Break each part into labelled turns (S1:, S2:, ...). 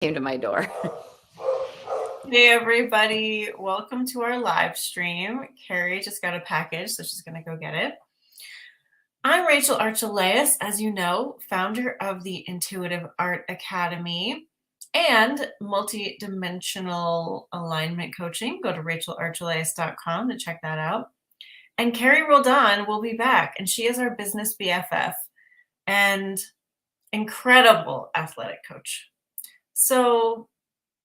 S1: came to my door.
S2: Hey everybody, welcome to our live stream. Carrie just got a package, so she's gonna go get it. I'm Rachel Archelaus, as you know, founder of the Intuitive Art Academy and multi-dimensional alignment coaching. Go to rachelarchelaus.com to check that out. And Carrie Roldan will be back, and she is our business BFF and incredible athletic coach. So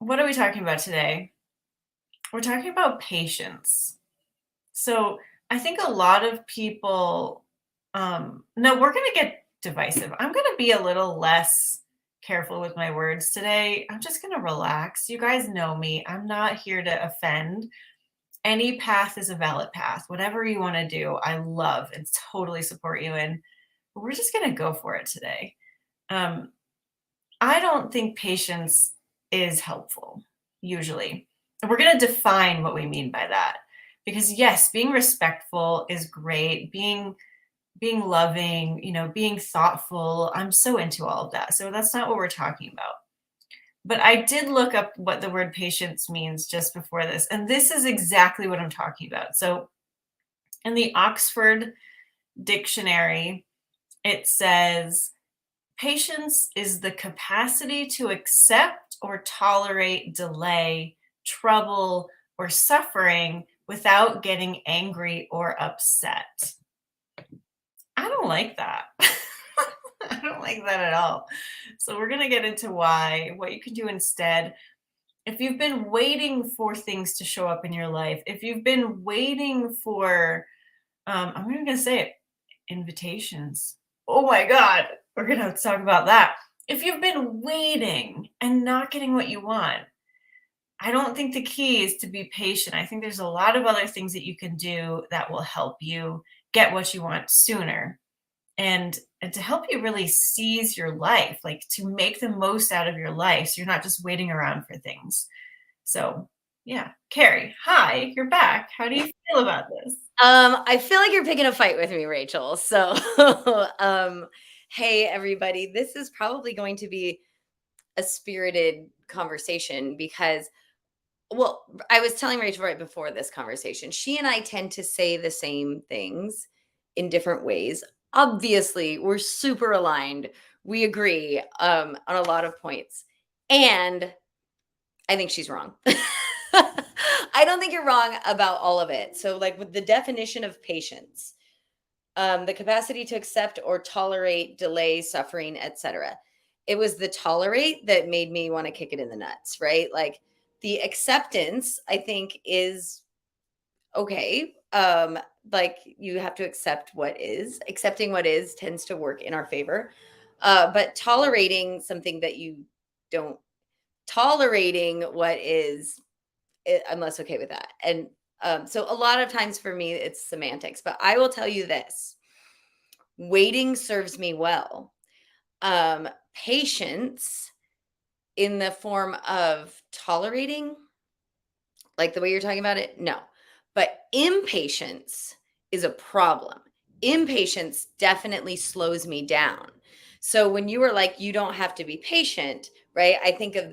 S2: what are we talking about today? We're talking about patience. So I think a lot of people, no, we're going to get divisive. I'm going to be a little less careful with my words today. I'm just going to relax. You guys know me. I'm not here to offend. Any path is a valid path. Whatever you want to do, I love and totally support you in. But we're just going to go for it today. I don't think patience is helpful, usually. And we're going to define what we mean by that. Because yes, being respectful is great. Being loving, being thoughtful. I'm so into all of that. So that's not what we're talking about. But I did look up what the word patience means just before this. And this is exactly what I'm talking about. So in the Oxford Dictionary, it says, patience is the capacity to accept or tolerate delay, trouble, or suffering without getting angry or upset. I don't like that. I don't like that at all. So we're going to get into what you can do instead. If you've been waiting for things to show up in your life, if you've been waiting for, I'm even going to say it, invitations. Oh my God, we're going to talk about that. If you've been waiting and not getting what you want, I don't think the key is to be patient. I think there's a lot of other things that you can do that will help you get what you want sooner and to help you really seize your life, like to make the most out of your life. So you're not just waiting around for things. So yeah, Carrie, hi, you're back. How do you feel about this?
S1: I feel like you're picking a fight with me, Rachel. So, hey, everybody. This is probably going to be a spirited conversation because, well, I was telling Rachel right before this conversation, she and I tend to say the same things in different ways. Obviously, we're super aligned. We agree on a lot of points. And I think she's wrong. I don't think you're wrong about all of it. So, like with the definition of patience, the capacity to accept or tolerate delay, suffering, etc. It was the tolerate that made me want to kick it in the nuts, right? Like the acceptance, I think, is okay. Like you have to accept what is. Accepting what is tends to work in our favor. But tolerating something that you don't tolerating what is, I'm less okay with that. And so a lot of times for me, it's semantics. But I will tell you this: waiting serves me well. Patience in the form of tolerating, like the way you're talking about it, no. But impatience is a problem. Impatience definitely slows me down. So when you were like, you don't have to be patient, right? I think of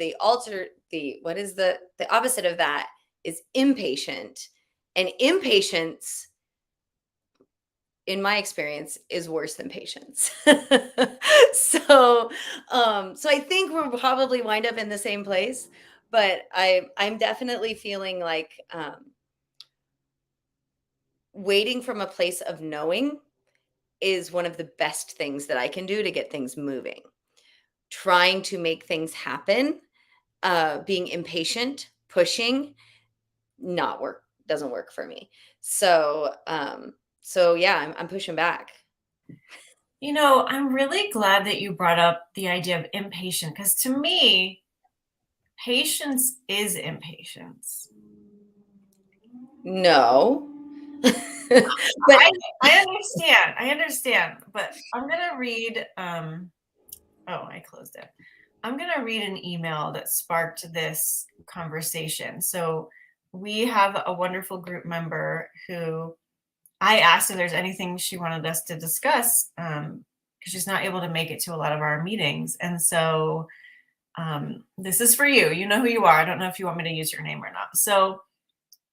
S1: what is the opposite of that is impatient. And impatience, in my experience, is worse than patience. So I think we'll probably wind up in the same place, but I'm definitely feeling like waiting from a place of knowing is one of the best things that I can do to get things moving. Trying to make things happen, being impatient, pushing, doesn't work for me. So yeah, I'm pushing back.
S2: I'm really glad that you brought up the idea of impatient, because to me, patience is impatience.
S1: No.
S2: But I understand, but I'm going to read, I closed it. I'm going to read an email that sparked this conversation. So we have a wonderful group member who I asked if there's anything she wanted us to discuss, because she's not able to make it to a lot of our meetings. And so This is for you. You know who you are. I don't know if you want me to use your name or not. So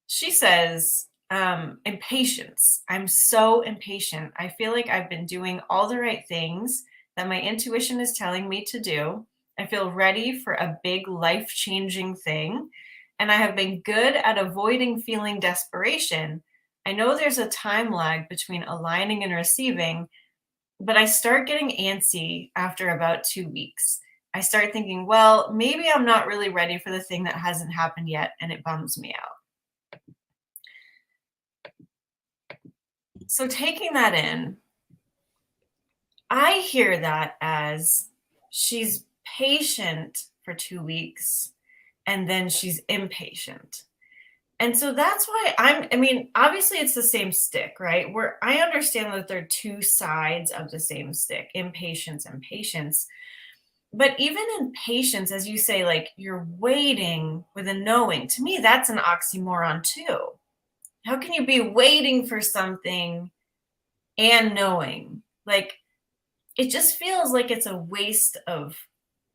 S2: she says, impatience. I'm so impatient. I feel like I've been doing all the right things that my intuition is telling me to do. I feel ready for a big life changing thing. And I have been good at avoiding feeling desperation. I know there's a time lag between aligning and receiving, but I start getting antsy after about 2 weeks. I start thinking, well, maybe I'm not really ready for the thing that hasn't happened yet, and it bums me out. So, taking that in, I hear that as she's patient for 2 weeks and then she's impatient. And so that's why I mean, obviously it's the same stick, right? Where I understand that they're two sides of the same stick, impatience and patience. But even in patience, as you say, like you're waiting with a knowing, to me, that's an oxymoron too. How can you be waiting for something and knowing? Like, it just feels like it's a waste of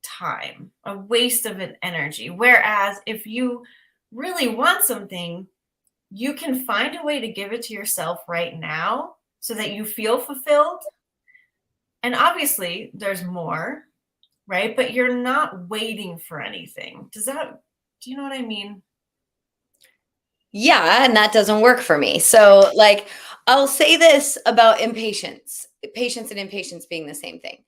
S2: time, a waste of an energy. Whereas if you really want something, you can find a way to give it to yourself right now so that you feel fulfilled. And obviously, there's more, right? But you're not waiting for anything. Do you know what I mean?
S1: Yeah, and that doesn't work for me. So, like, I'll say this about impatience, patience and impatience being the same thing.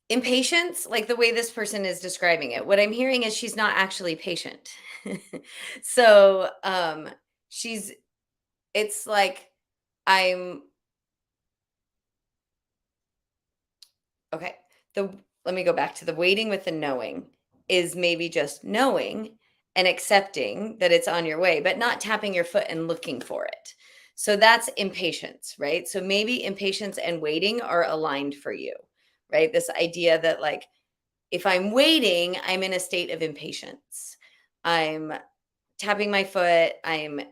S1: Impatience, like the way this person is describing it, what I'm hearing is she's not actually patient. So, she's it's like I'm okay. The Let me go back to the waiting with the knowing is maybe just knowing and accepting that it's on your way, but not tapping your foot and looking for it. So that's impatience, right? So maybe impatience and waiting are aligned for you, right? This idea that, like, if I'm waiting, I'm in a state of impatience. I'm tapping my foot. I'm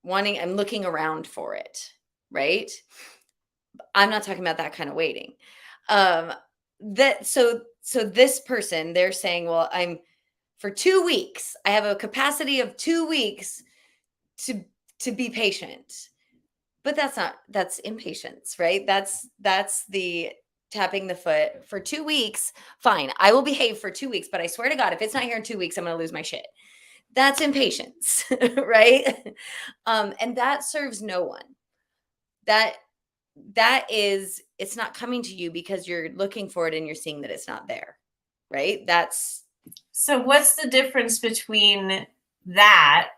S1: looking around for it, right? I'm not talking about that kind of waiting. Um, so this person, they're saying, well, I'm for 2 weeks. I have a capacity of 2 weeks to to be patient. But that's impatience, right? That's the tapping the foot for 2 weeks. Fine, I will behave for 2 weeks, but I swear to God, if it's not here in 2 weeks, I'm gonna lose my shit. That's impatience, right? And that serves no one. That that is it's not coming to you because you're looking for it and you're seeing that it's not there, right? That's
S2: So, what's the difference between that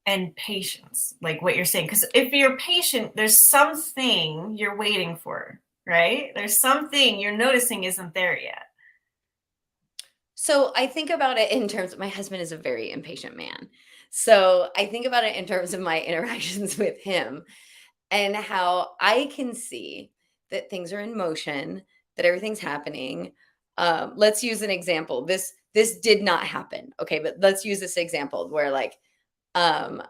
S2: and patience, like what you're saying? Because if you're patient, there's something you're waiting for, right? There's something you're noticing isn't there yet.
S1: so I think about it in terms of my husband is a very impatient man. So I think about it in terms of my interactions with him and how I can see that things are in motion, that everything's happening. Let's use an example. This did not happen. Okay, but let's use this example where, like, um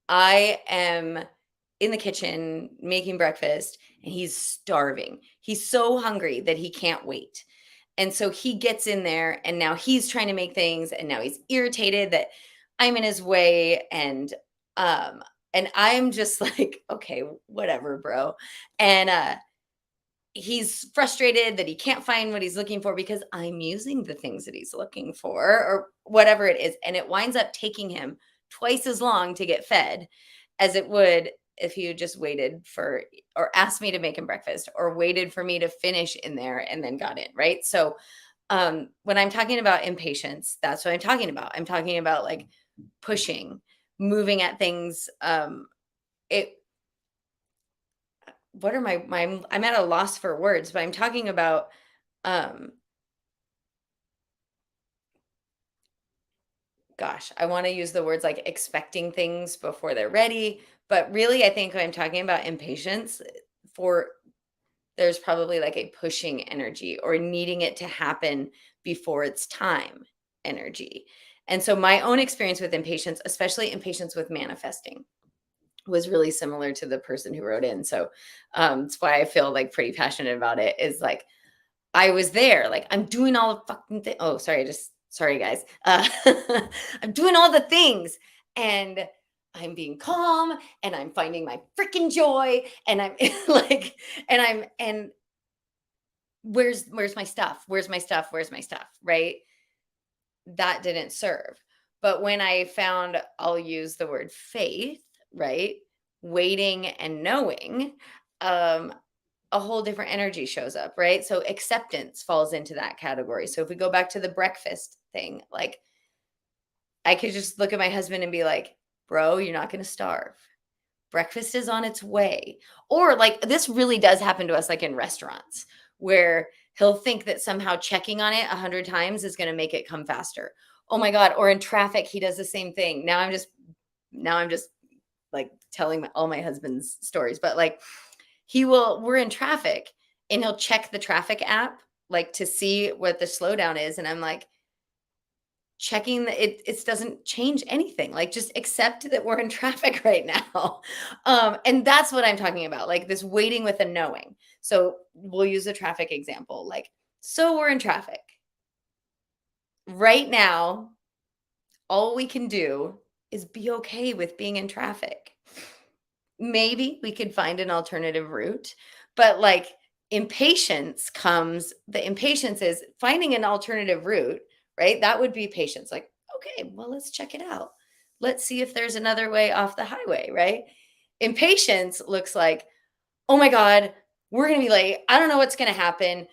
S1: I am in the kitchen making breakfast and he's starving. He's so hungry that he can't wait. And so he gets in there and now he's trying to make things and now he's irritated that I'm in his way um and I'm just like, okay, whatever, bro. And he's frustrated that he can't find what he's looking for because I'm using the things that he's looking for or whatever it is. And it winds up taking him twice as long to get fed as it would if he had just waited for or asked me to make him breakfast or waited for me to finish in there and then got in. Right. So when I'm talking about impatience, that's what I'm talking about. I'm talking about, like, pushing, moving at things. It what are my I'm at a loss for words, but I'm talking about um gosh, I want to use the words like expecting things before they're ready, but really I think I'm talking about impatience for there's probably like a pushing energy or needing it to happen before it's time energy. And so my own experience with impatience, especially impatience with manifesting, was really similar to the person who wrote in. So that's why I feel like pretty passionate about it is like I was there, like, I'm doing all the fucking oh, sorry, guys. I'm doing all the things, and I'm being calm, and I'm finding my freaking joy, and I'm like, and where's my stuff? Where's my stuff? Where's my stuff? Right? That didn't serve. But when I found, I'll use the word faith, right? Waiting and knowing, um, a whole different energy shows up, right? So acceptance falls into that category. So if we go back to the breakfast thing, like I could just look at my husband and be like, bro, you're not going to starve. Breakfast is on its way. Or like this really does happen to us, like in restaurants, where he'll think that somehow checking on it 100 times is going to make it come faster. Oh my God. Or in traffic, he does the same thing. Now I'm just like telling all my husband's stories, but like we're in traffic and he'll check the traffic app like to see what the slowdown is. And I'm like, checking it doesn't change anything. Like just accept that we're in traffic right now. And that's what I'm talking about, like this waiting with a knowing. So we'll use a traffic example. Like, so we're in traffic right now. All we can do is be okay with being in traffic. Maybe we could find an alternative route, but like the impatience is finding an alternative route, right? That would be patience. Like, okay, well, let's check it out. Let's see if there's another way off the highway, right? Impatience looks like, oh my God, we're going to be late. I don't know what's going to happen.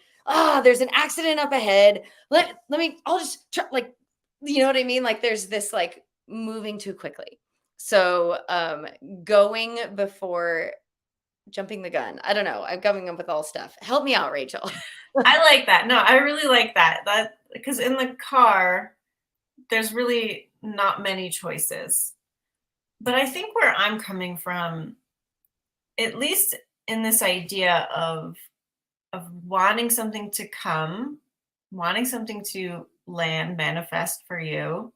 S1: There's an accident up ahead. I'll just try, like, you know what I mean? Like there's this like moving too quickly. So going before jumping the gun. I don't know. I'm coming up with all stuff. Help me out, Rachel.
S2: I like that. No, I really like that. That because in the car, there's really not many choices. But I think where I'm coming from, at least in this idea of wanting something to come, wanting something to land, manifest for you,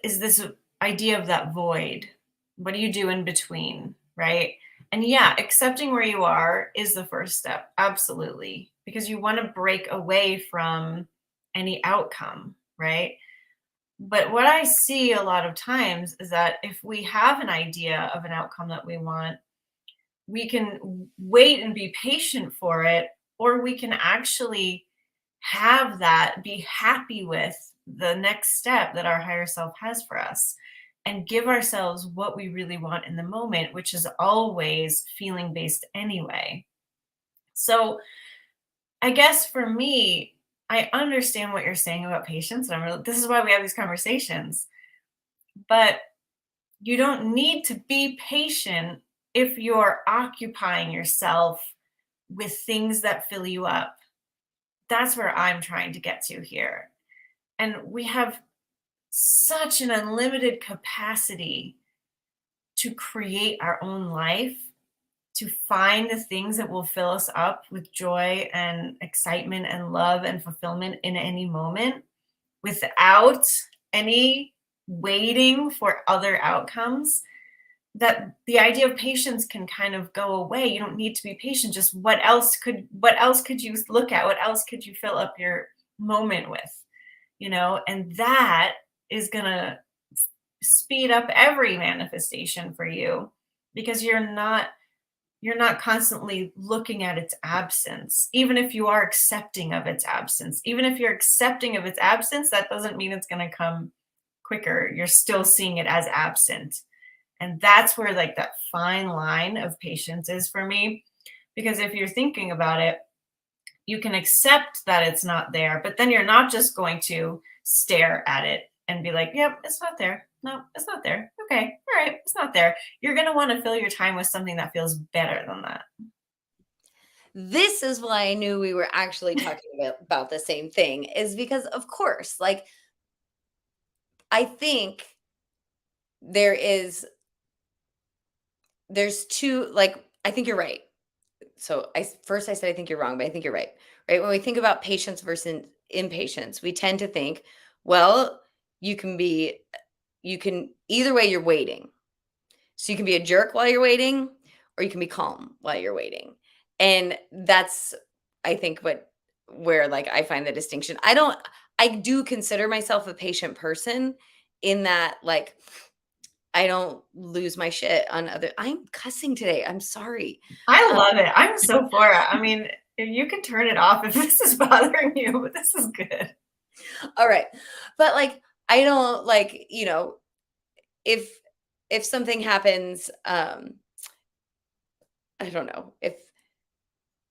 S2: is this idea of that void. What do you do in between, right? And yeah, accepting where you are is the first step. Absolutely. Because you want to break away from any outcome, right? But what I see a lot of times is that if we have an idea of an outcome that we want, we can wait and be patient for it, or we can actually have that, be happy with the next step that our higher self has for us, and give ourselves what we really want in the moment, which is always feeling based anyway. So I guess for me, I understand what you're saying about patience. And this is why we have these conversations. But you don't need to be patient if you're occupying yourself with things that fill you up. That's where I'm trying to get to here. And we have such an unlimited capacity to create our own life, to find the things that will fill us up with joy and excitement and love and fulfillment in any moment without any waiting for other outcomes, that the idea of patience can kind of go away. You don't need to be patient. Just what else could you look at? What else could you fill up your moment with? And that is going to speed up every manifestation for you, because you're not constantly looking at its absence. Even if you are accepting of its absence, that doesn't mean it's going to come quicker. You're still seeing it as absent. And that's where like that fine line of patience is for me. Because if you're thinking about it, you can accept that it's not there, but then you're not just going to stare at it and be like, yep, it's not there. No, it's not there. Okay, all right, it's not there. You're going to want to fill your time with something that feels better than that.
S1: This is why I knew we were actually talking about the same thing, is because, of course, like, I think there's two, like, I think you're right. So I said, I think you're wrong, but I think you're right. Right. When we think about patience versus impatience, we tend to think, well, you can either way, you're waiting. So you can be a jerk while you're waiting, or you can be calm while you're waiting. And that's I think where like I find the distinction. I do consider myself a patient person in that like I don't lose my shit on other. I'm cussing today. I'm sorry.
S2: I
S1: Um,
S2: love it. I'm so for it. I mean, if you can turn it off if this is bothering you, but this is good.
S1: all right. But like I don't like, if something happens, I don't know,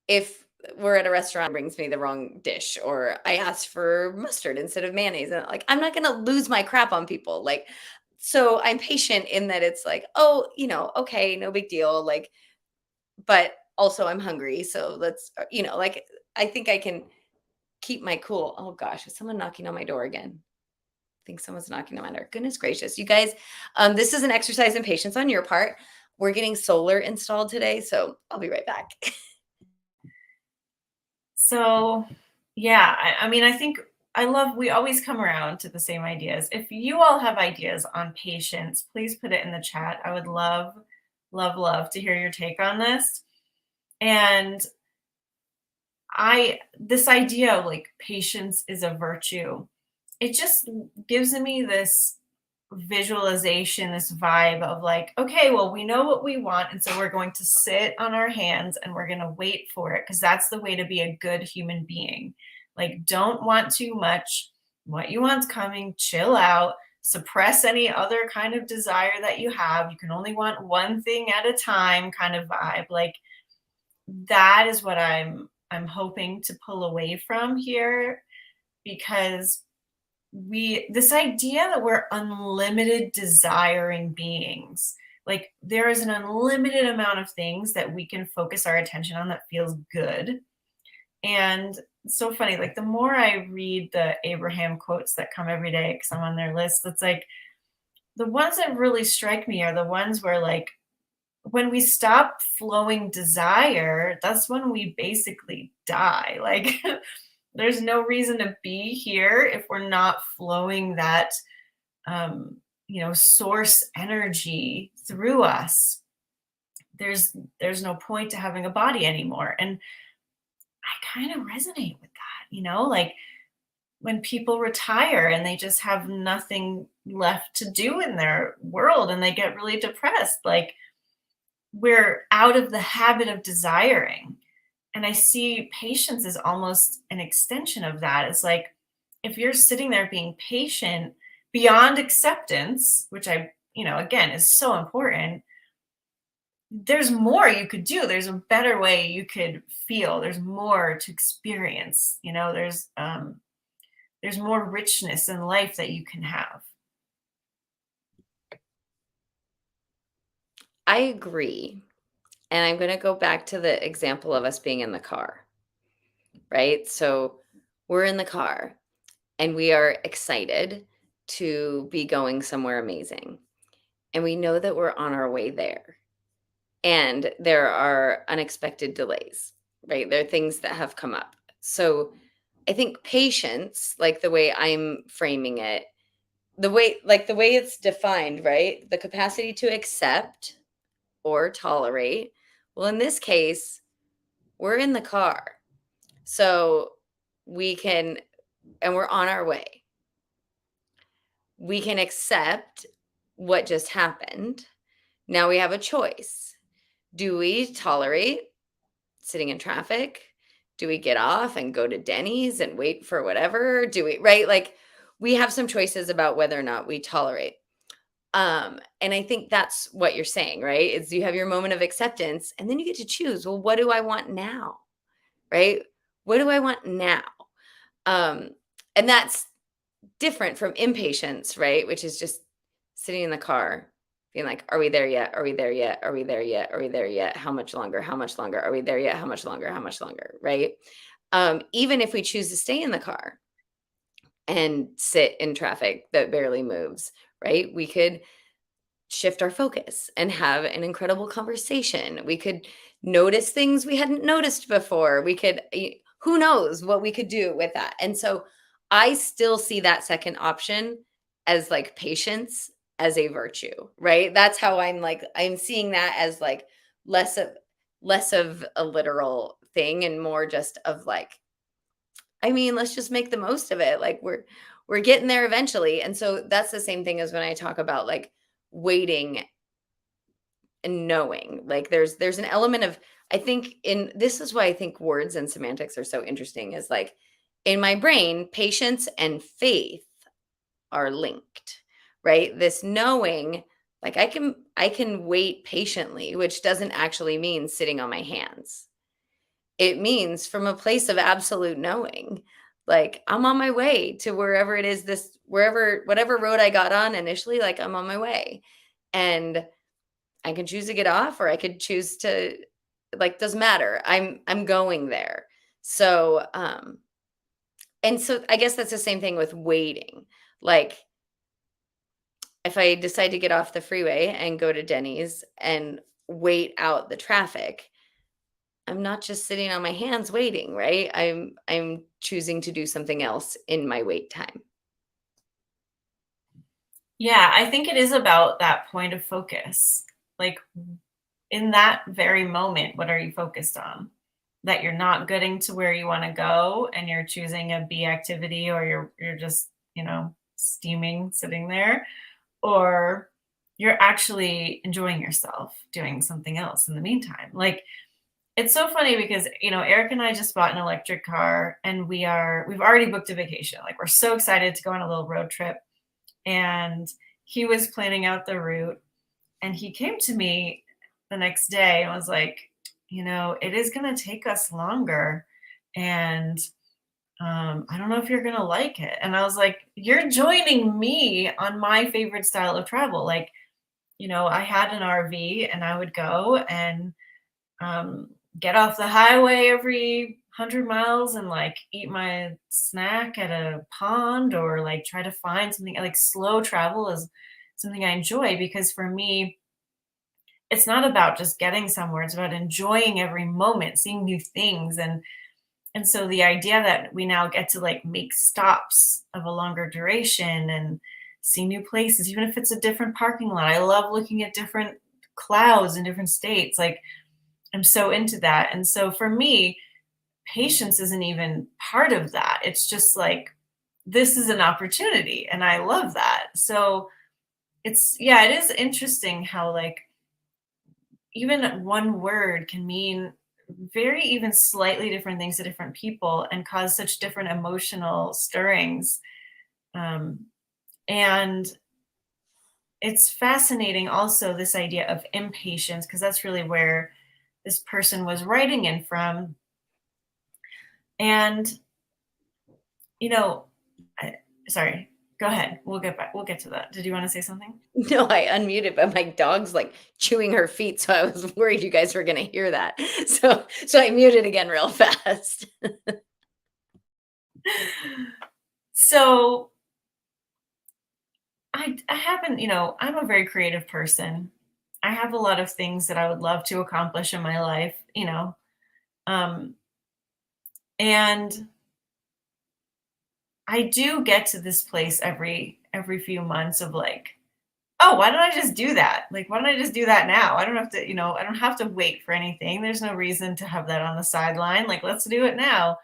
S1: if we're at a restaurant and brings me the wrong dish or I asked for mustard instead of mayonnaise and like I'm not going to lose my crap on people. Like so I'm patient in that it's like, oh, okay, no big deal. Like but also I'm hungry, so let's like I think I can keep my cool. Oh gosh, is someone knocking on my door again? I think someone's knocking on my door. Goodness gracious. You guys, this is an exercise in patience on your part. We're getting solar installed today, so I'll be right back.
S2: So, yeah, I mean, I think we always come around to the same ideas. If you all have ideas on patience, please put it in the chat. I would love, love, love to hear your take on this. And this idea of like patience is a virtue, it just gives me this visualization, this vibe of like, okay, well, we know what we want. And so we're going to sit on our hands and we're going to wait for it because that's the way to be a good human being. Like, don't want too much. What you want's coming, chill out, suppress any other kind of desire that you have. You can only want one thing at a time kind of vibe. Like, that is what I'm hoping to pull away from here because this idea that we're unlimited desiring beings, like there is an unlimited amount of things that we can focus our attention on that feels good. And it's so funny, like the more I read the Abraham quotes that come every day because I'm on their list, it's like the ones that really strike me are the ones where like when we stop flowing desire, that's when we basically die. Like there's no reason to be here if we're not flowing that source energy through us. There's no point to having a body anymore. And I kind of resonate with that, like when people retire and they just have nothing left to do in their world and they get really depressed, like we're out of the habit of desiring. And I see patience as almost an extension of that. It's like if you're sitting there being patient beyond acceptance, which again, is so important, there's more you could do. There's a better way you could feel. There's more to experience. There's more richness in life that you can have.
S1: I agree. And I'm going to go back to the example of us being in the car, right? So we're in the car and we are excited to be going somewhere amazing. And we know that we're on our way there. And there are unexpected delays, right? There are things that have come up. So I think patience, like the way I'm framing it, the way it's defined, right? The capacity to accept or tolerate. Well, in this case, we're in the car. So we can, and we're on our way. We can accept what just happened. Now we have a choice. Do we tolerate sitting in traffic? Do we get off and go to Denny's and wait for whatever? Do we, right? Like we have some choices about whether or not we tolerate. And I think that's what you're saying, right? Is you have your moment of acceptance and then you get to choose, well, what do I want now? Right? What do I want now? And that's different from impatience, right? Which is just sitting in the car being like, are we there yet? Are we there yet? Are we there yet? Are we there yet? How much longer? How much longer? Are we there yet? How much longer? How much longer? Right? Even if we choose to stay in the car and sit in traffic that barely moves, right? We could shift our focus and have an incredible conversation. We could notice things we hadn't noticed before. We could, who knows what we could do with that. And so I still see that second option as like patience as a virtue, right? That's how I'm seeing that as like less of a literal thing and more just of like, I mean, let's just make the most of it. Like we're getting there eventually. And so that's the same thing as when I talk about like waiting and knowing. Like there's an element of, I think, in this is why I think words and semantics are so interesting, is like in my brain, patience and faith are linked, right? This knowing, like I can wait patiently, which doesn't actually mean sitting on my hands. It means from a place of absolute knowing, like I'm on my way to wherever it is, this wherever whatever road I got on initially, like I'm on my way. And I can choose to get off or I could choose to, like, doesn't matter. I'm going there. So and so I guess that's the same thing with waiting. Like if I decide to get off the freeway and go to Denny's and wait out the traffic, I'm not just sitting on my hands waiting, right? I'm choosing to do something else in my wait time.
S2: Yeah, I think it is about that point of focus. Like in that very moment, what are you focused on? That you're not getting to where you want to go and you're choosing a B activity, or you're just, steaming sitting there, or you're actually enjoying yourself doing something else in the meantime. Like it's so funny because, Eric and I just bought an electric car and we've already booked a vacation. Like we're so excited to go on a little road trip, and he was planning out the route, and he came to me the next day and was like, it is going to take us longer. And I don't know if you're going to like it. And I was like, you're joining me on my favorite style of travel. Like, I had an RV and I would go and um, get off the highway every 100 miles and like eat my snack at a pond, or like try to find something. Like slow travel is something I enjoy, because for me, it's not about just getting somewhere. It's about enjoying every moment, seeing new things. And so the idea that we now get to like make stops of a longer duration and see new places, even if it's a different parking lot. I love looking at different clouds in different states. Like I'm so into that. And so for me, patience isn't even part of that. It's just like, this is an opportunity. And I love that. So yeah, it is interesting how like even one word can mean very even slightly different things to different people and cause such different emotional stirrings. Um, and it's fascinating also, this idea of impatience, because that's really where this person was writing in from. And, you know, sorry, go ahead. We'll get to that. Did you want to say something?
S1: No, I unmuted, but my dog's like chewing her feet, so I was worried you guys were gonna hear that. So I muted again real fast.
S2: So I haven't, I'm a very creative person. I have a lot of things that I would love to accomplish in my life, um, and I do get to this place every few months of like, oh, why don't I just do that? Like, why don't I just do that now? I don't have to, I don't have to wait for anything. There's no reason to have that on the sideline. Like, let's do it now.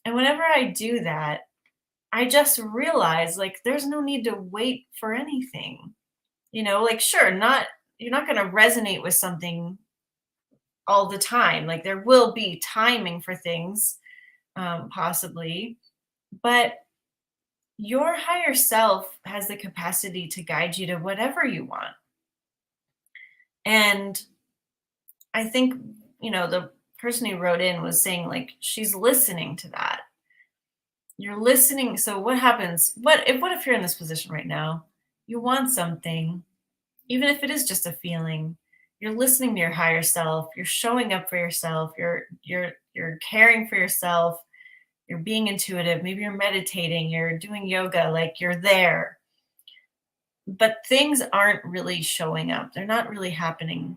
S2: And whenever I do that, I just realize like there's no need to wait for anything. Like sure, not you're not going to resonate with something all the time. Like there will be timing for things, possibly, but your higher self has the capacity to guide you to whatever you want. And I think, the person who wrote in was saying like she's listening to that. You're listening. So what happens? What if you're in this position right now? You want something, even if it is just a feeling. You're listening to your higher self. You're showing up for yourself. You're caring for yourself. You're being intuitive. Maybe you're meditating. You're doing yoga. Like you're there. But things aren't really showing up. They're not really happening.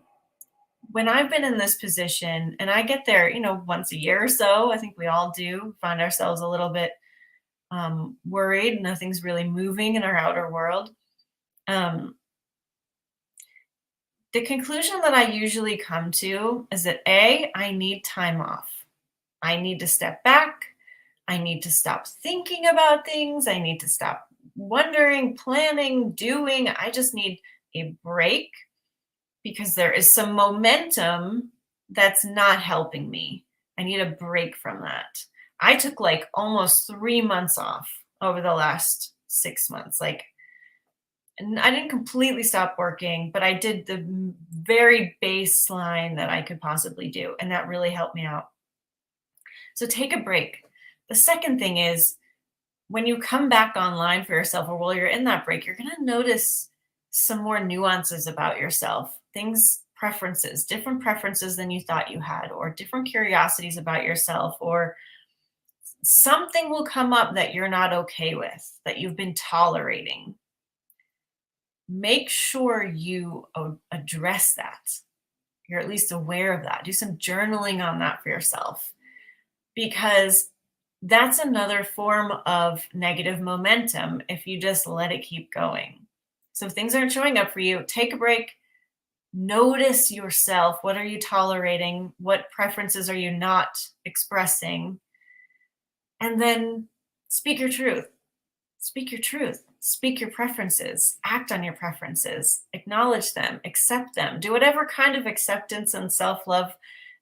S2: When I've been in this position, and I get there, once a year or so, I think we all do find ourselves a little bit worried. Nothing's really moving in our outer world. The conclusion that I usually come to is that I need time off. I need to step back. I need to stop thinking about things. I need to stop wondering, planning, doing. I just need a break because there is some momentum that's not helping me. I need a break from that. I took like almost 3 months off over the last 6 months. Like, and I didn't completely stop working, but I did the very baseline that I could possibly do. And that really helped me out. So take a break. The second thing is when you come back online for yourself, or while you're in that break, you're going to notice some more nuances about yourself, things, preferences, different preferences than you thought you had, or different curiosities about yourself, or something will come up that you're not okay with, that you've been tolerating. Make sure you address that. You're at least aware of that. Do some journaling on that for yourself, because that's another form of negative momentum if you just let it keep going. So if things aren't showing up for you, take a break, notice yourself. What are you tolerating? What preferences are you not expressing? And then speak your truth. Speak your truth. Speak your preferences. Act on your preferences. Acknowledge them. Accept them. Do whatever kind of acceptance and self-love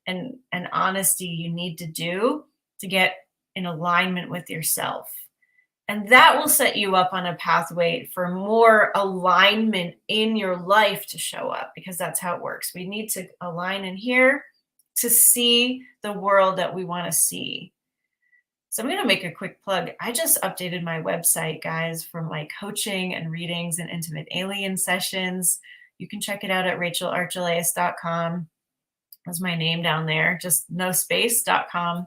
S2: and honesty you need to do to get in alignment with yourself. And that will set you up on a pathway for more alignment in your life to show up, because that's how it works. We need to align in here to see the world that we want to see. So I'm going to make a quick plug. I just updated my website, guys, for my coaching and readings and intimate alien sessions. You can check it out at rachelarchelaus.com. That's my name down there, just no space.com.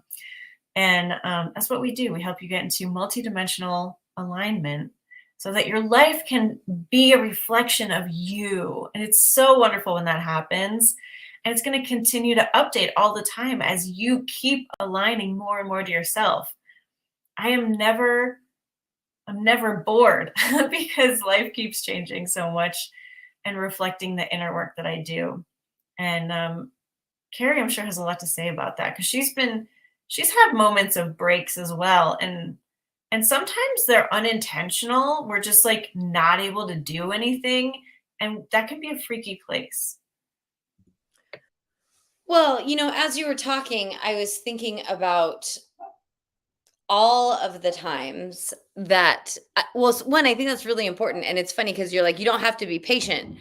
S2: And that's what we do. We help you get into multidimensional alignment so that your life can be a reflection of you. And it's so wonderful when that happens. And it's going to continue to update all the time as you keep aligning more and more to yourself. I'm never bored because life keeps changing so much and reflecting the inner work that I do. And Carrie, I'm sure, has a lot to say about that, because she's had moments of breaks as well. And sometimes they're unintentional. We're just like not able to do anything. And that can be a freaky place.
S1: Well, as you were talking, I was thinking about all of the times that, one, I think that's really important. And it's funny because you're like, you don't have to be patient,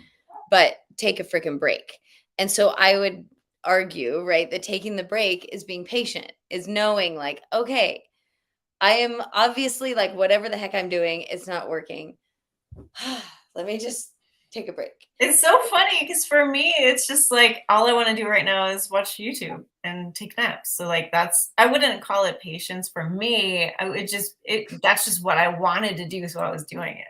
S1: but take a freaking break. And so I would argue, right, that taking the break is being patient, is knowing like, okay, I am obviously like whatever the heck I'm doing, it's not working. Let me just take a break.
S2: It's so funny because for me, it's just like all I want to do right now is watch YouTube and take naps. So like I wouldn't call it patience for me. That's just what I wanted to do, so I was doing it.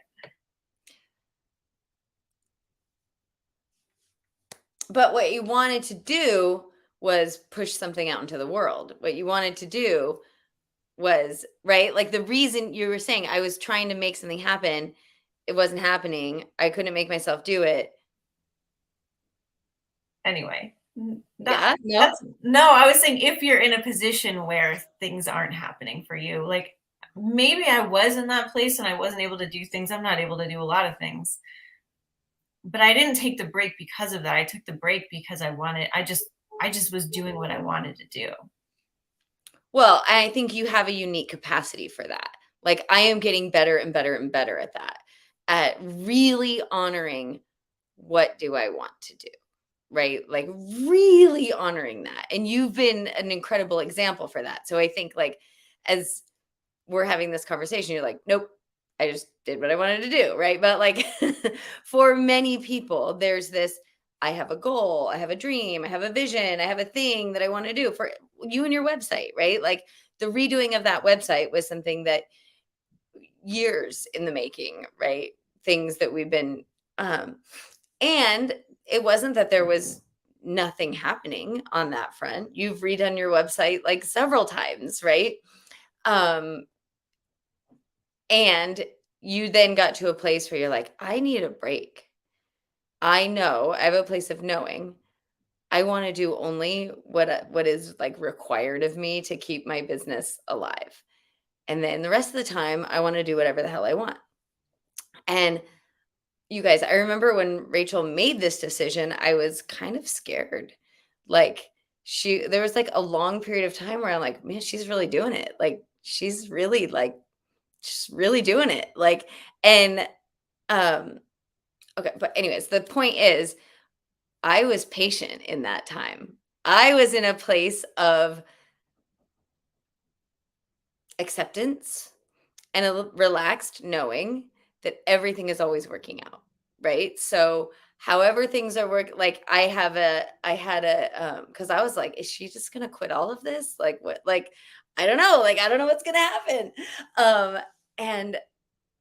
S1: But what you wanted to do was push something out into the world. What you wanted to do was, right? Like the reason you were saying, I was trying to make something happen. It wasn't happening. I couldn't make myself do it.
S2: Anyway.
S1: No,
S2: I was saying if you're in a position where things aren't happening for you, like maybe I was in that place and I wasn't able to do things. I'm not able to do a lot of things. But I didn't take the break because of that. I took the break because I just was doing what I wanted to do.
S1: Well, I think you have a unique capacity for that. Like I am getting better and better and better at that, at really honoring what do I want to do, right? Like really honoring that. And you've been an incredible example for that. So I think like as we're having this conversation, you're like, nope, I just did what I wanted to do, right? But like for many people, there's this, I have a goal, I have a dream, I have a vision, I have a thing that I want to do. For you and your website, right? Like the redoing of that website was something that years in the making, right? Things that we've been, and it wasn't that there was nothing happening on that front. You've redone your website like several times, right? And you then got to a place where you're like, I need a break. I know I have a place of knowing I want to do only what is like required of me to keep my business alive. And then the rest of the time, I want to do whatever the hell I want. And you guys, I remember when Rachel made this decision, I was kind of scared. Like there was like a long period of time where I'm like, man, she's really doing it. Like she's really like just really doing it. Like, and um okay, but anyways, the point is I was patient in that time. I was in a place of acceptance and relaxed knowing that everything is always working out, right? So however things are work like I had a because I was like, is she just gonna quit all of this? Like what I don't know, like I don't know what's gonna happen. And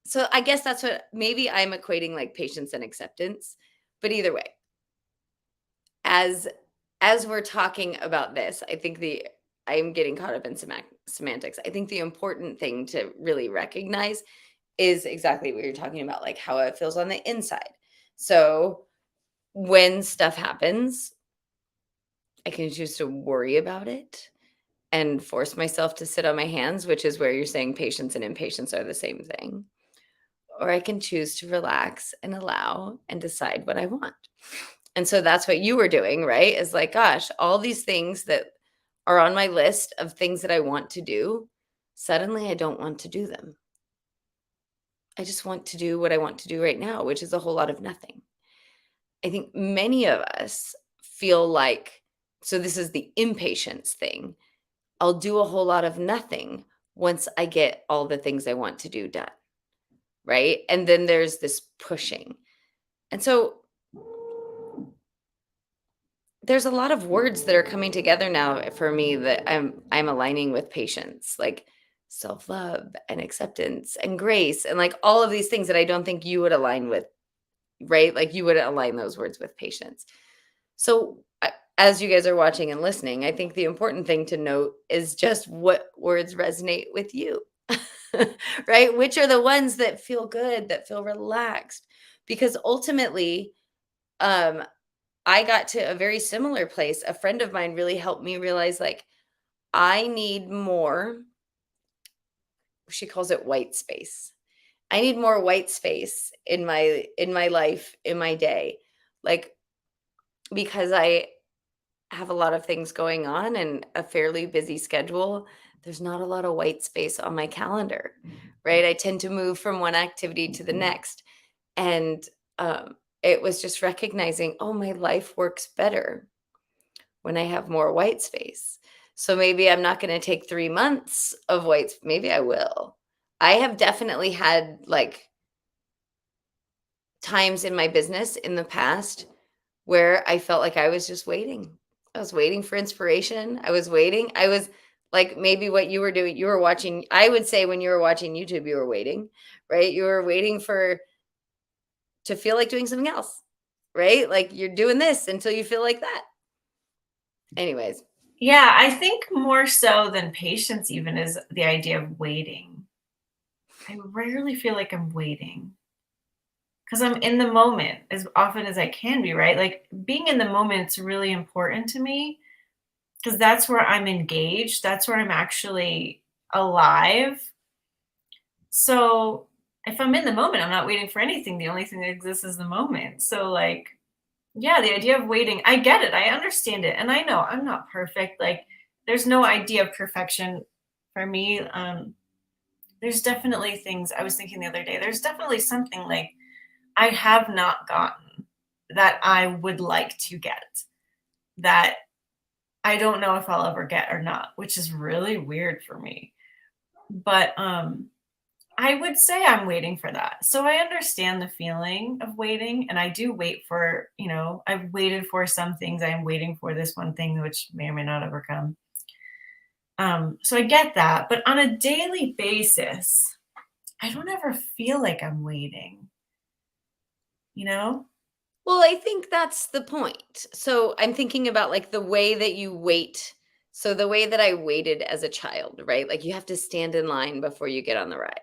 S1: so I guess that's what maybe I'm equating like patience and acceptance. But either way, as as we're talking about this, I think the I'm getting caught up in semantics. I think the important thing to really recognize is exactly what you're talking about, like how it feels on the inside. So when stuff happens, I can choose to worry about it and force myself to sit on my hands, which is where you're saying patience and impatience are the same thing. Or I can choose to relax and allow and decide what I want. And so that's what you were doing, right? Is like, gosh, all these things that are on my list of things that I want to do, suddenly I don't want to do them. I just want to do what I want to do right now, which is a whole lot of nothing. I think many of us feel like, so this is the impatience thing. I'll do a whole lot of nothing once I get all the things I want to do done. Right. And then there's this pushing. And so there's a lot of words that are coming together now for me that I'm aligning with patience, like self-love and acceptance and grace and like all of these things that I don't think you would align with, right? Like you wouldn't align those words with patience. So as you guys are watching and listening, I think the important thing to note is just what words resonate with you. Right? Which are the ones that feel good, that feel relaxed? Because ultimately, um I got to a very similar place. A friend of mine really helped me realize like I need more, she calls it white space. I need more white space in my life, in my day. Like because I have a lot of things going on and a fairly busy schedule, there's not a lot of white space on my calendar, right? I tend to move from one activity to the next. And it was just recognizing, oh, my life works better when I have more white space. So maybe I'm not going to take 3 months of maybe I will. I have definitely had like times in my business in the past where I felt like I was just waiting. I was waiting for inspiration. I was waiting. I was like maybe what you were doing, you were watching, I would say when you were watching YouTube, you were waiting, right? You were waiting for to feel like doing something else, right? Like you're doing this until you feel like that. Anyways,
S2: Yeah, I think more so than patience even is the idea of waiting. I rarely feel like I'm waiting because I'm in the moment as often as I can be, right? Like being in the moment's really important to me because that's where I'm engaged. That's where I'm actually alive. So if I'm in the moment, I'm not waiting for anything. The only thing that exists is the moment. So like, yeah, the idea of waiting, I get it. I understand it. And I know I'm not perfect. Like there's no idea of perfection for me. There's definitely things I was thinking the other day. There's definitely something like I have not gotten that I would like to get that I don't know if I'll ever get or not, which is really weird for me. But I would say I'm waiting for that. So I understand the feeling of waiting and I do wait for, I've waited for some things. I am waiting for this one thing which may or may not ever come. So I get that, but on a daily basis, I don't ever feel like I'm waiting, you know?
S1: well, I think that's the point. So I'm thinking about like the way that you wait. So the way that I waited as a child, right? Like you have to stand in line before you get on the ride.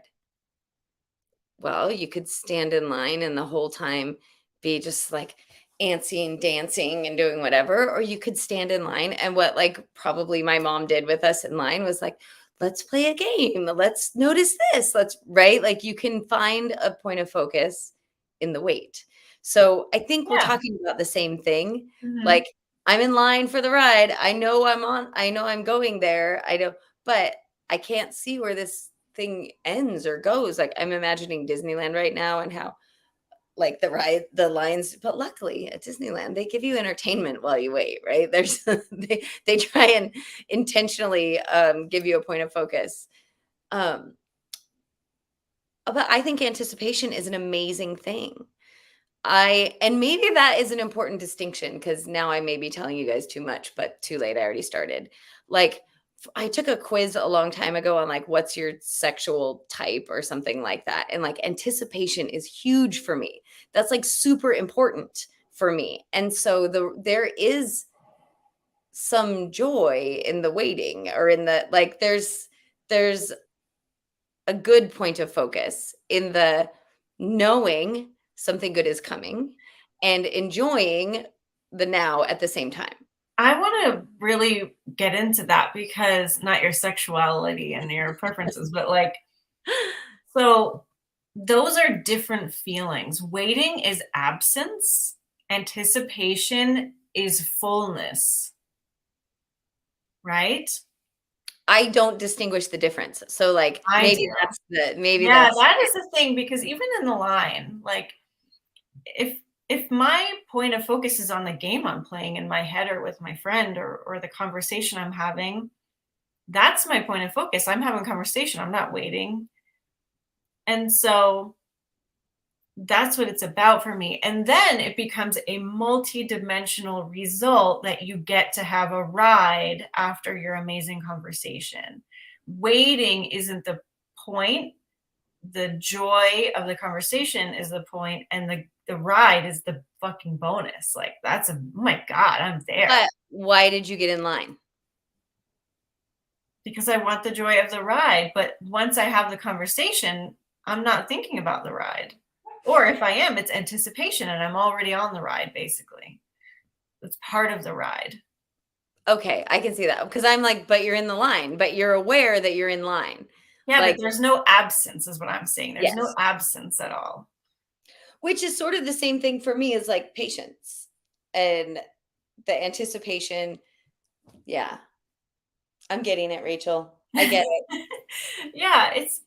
S1: Well, you could stand in line and the whole time be just like antsy and dancing and doing whatever, or you could stand in line. And what like probably my mom did with us in line was like, let's play a game. Let's notice this. Let's right. Like you can find a point of focus in the wait. So I think we're
S2: Yeah.
S1: talking about the same thing.
S2: Mhm.
S1: Like I'm in line for the ride. I know I'm going there. I don't, but I can't see where this thing ends or goes. Like I'm imagining Disneyland right now and how like the lines, but luckily at Disneyland they give you entertainment while you wait, right? There's they try and intentionally give you a point of focus. um but I think anticipation is an amazing thing. I and maybe that is an important distinction because now I may be telling you guys too much, but too late. I already started. Like I took a quiz a long time ago on like what's your sexual type or something like that. And like anticipation is huge for me. That's like super important for me. And so there is some joy in the waiting or in the like there's a good point of focus in the knowing something good is coming and enjoying the now at the same time.
S2: I wanna really get into that because not your sexuality and your preferences, but, like, so those are different feelings. Waiting is absence, anticipation is fullness, right?
S1: I don't distinguish the difference. So like
S2: I do.
S1: maybe
S2: Yeah,
S1: that's
S2: that is the thing because even in the line, like, if if my point of focus is on the game I'm playing in my head or with my friend or the conversation I'm having, that's my point of focus. I'm having a conversation, I'm not waiting. And so that's what it's about for me. And then it becomes a multi-dimensional result that you get to have a ride after your amazing conversation. Waiting isn't the point. The joy of the conversation is the point, and the ride is the fucking bonus. Like that's a oh my God, I'm there.
S1: but why did you get in line?
S2: Because I want the joy of the ride. But once I have the conversation, I'm not thinking about the ride. Or if I am, it's anticipation and I'm already on the ride, basically. It's part of the ride.
S1: Okay, I can see that because I'm like, but you're in the line, but you're aware that you're in line.
S2: Yeah, but
S1: Like,
S2: there's no absence, is what I'm saying. There's no
S1: yes,
S2: absence at all.
S1: which is sort of the same thing for me as like patience and the anticipation. Yeah, I'm getting it, Rachel. I get it.
S2: Yeah, it's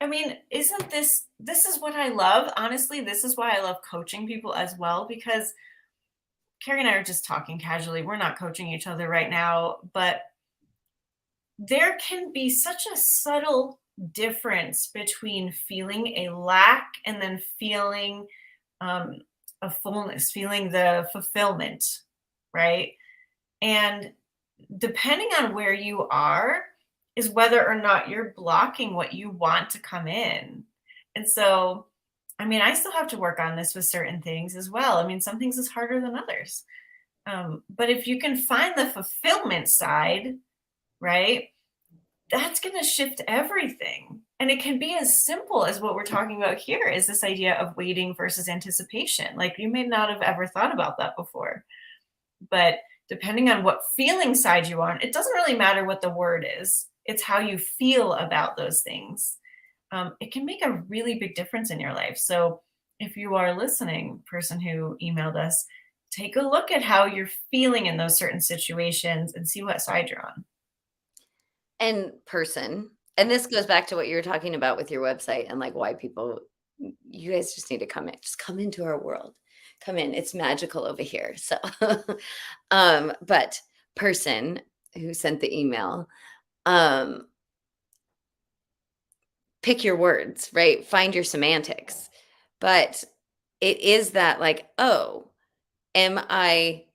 S2: I mean, isn't this is what I love. Honestly, this is why I love coaching people as well because Carrie and I are just talking casually. We're not coaching each other right now, but there can be such a subtle difference between feeling a lack and then feeling um, a fullness, feeling the fulfillment, right? And depending on where you are, is whether or not you're blocking what you want to come in. And so, I mean, I still have to work on this with certain things as well. I mean, some things is harder than others. But if you can find the fulfillment side, right, that's going to shift everything. And it can be as simple as what we're talking about here is this idea of waiting versus anticipation. Like you may not have ever thought about that before, but depending on what feeling side you're on, it doesn't really matter what the word is. It's how you feel about those things. It can make a really big difference in your life. So if you are listening, person who emailed us, take a look at how you're feeling in those certain situations and see what side you're on.
S1: And person, and this goes back to what you were talking about with your website and like why people, you guys just need to come in, just come into our world. Come in. It's magical over here. So, but person who sent the email, um, pick your words, right? Find your semantics. But it is that like, oh, am I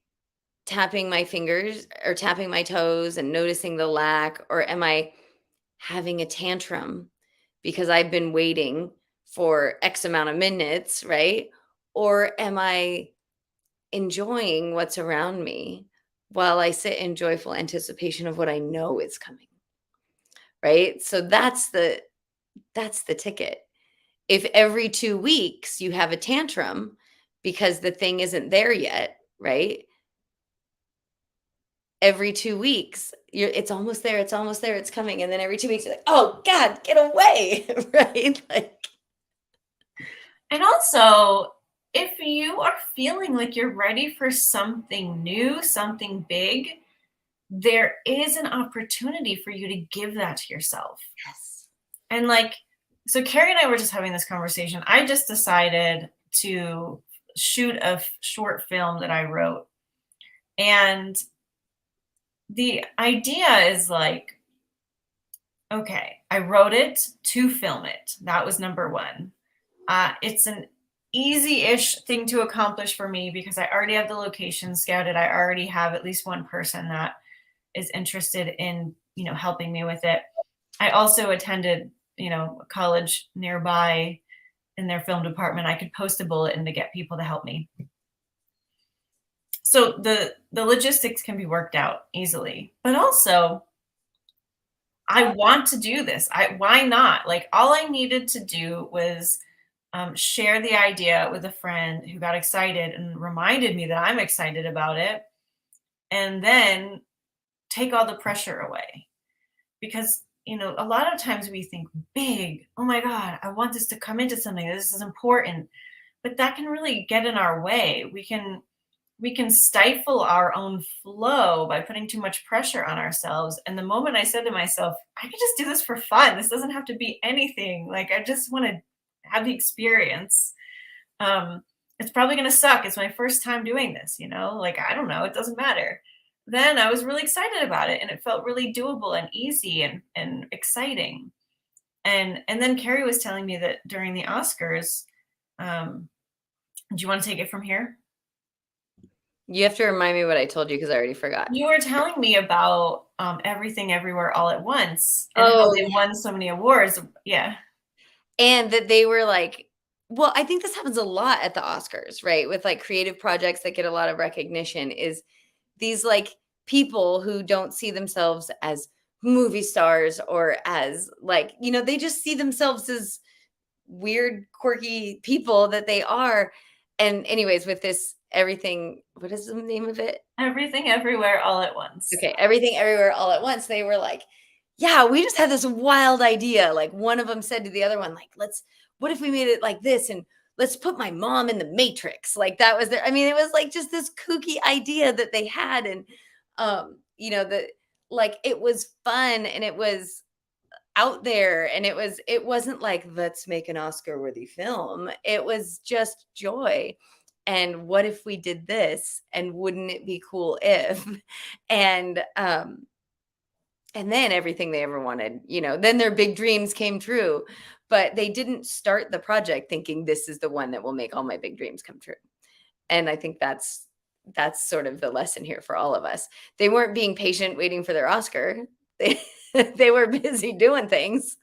S1: tapping my fingers or tapping my toes and noticing the lack, or am I having a tantrum because I've been waiting for X amount of minutes, right? Or am I enjoying what's around me while I sit in joyful anticipation of what I know is coming, right? So that's the ticket. If every 2 weeks you have a tantrum because the thing isn't there yet, right? Every 2 weeks, it's almost there, it's almost there, it's coming, and then every 2 weeks, you're like, "Oh god, get away," right? Like
S2: And also, if you are feeling like you're ready for something new, something big, there is an opportunity for you to give that to yourself.
S1: yes.
S2: And like, so Carrie and I were just having this conversation. I just decided to shoot a short film that I wrote. And the idea is like, okay, I wrote it to film it. That was number one. It's an easy-ish thing to accomplish for me because I already have the location scouted. I already have at least one person that is interested in, helping me with it. I also attended, a college nearby in their film department. I could post a bulletin to get people to help me. So the logistics can be worked out easily. But also, I want to do this. Why not? Like all I needed to do was share the idea with a friend who got excited and reminded me that I'm excited about it, and then take all the pressure away. Because, a lot of times we think big, oh my God, I want this to come into something. This is important. But that can really get in our way. We can stifle our own flow by putting too much pressure on ourselves. And the moment I said to myself, I can just do this for fun. This doesn't have to be anything. Like I just want to have the experience. It's probably going to suck. It's my first time doing this, like, I don't know. It doesn't matter. Then I was really excited about it and it felt really doable and easy and exciting. And then Carrie was telling me that during the Oscars, do you want to take it from here?
S1: You have to remind me what I told you because I already forgot.
S2: You were telling me about Everything Everywhere All at Once and how they won so many awards. Yeah.
S1: And that they were like well, I think this happens a lot at the Oscars, right? With like creative projects that get a lot of recognition is these like people who don't see themselves as movie stars or as like, they just see themselves as weird, quirky people that they are. And anyways, with this everything, what is the name of it?
S2: Everything Everywhere All at Once.
S1: Okay, Everything Everywhere All at Once. They were like, yeah, we just had this wild idea. Like one of them said to the other one, like, what if we made it like this? And let's put my mom in the Matrix. Like that was it was like just this kooky idea that they had. And, it was fun and it was out there and it wasn't like, let's make an Oscar worthy film. It was just joy. And what if we did this? And wouldn't it be cool if? And, and then everything they ever wanted, then their big dreams came true, but they didn't start the project thinking this is the one that will make all my big dreams come true. And I think that's sort of the lesson here for all of us. They weren't being patient waiting for their Oscar. They were busy doing things.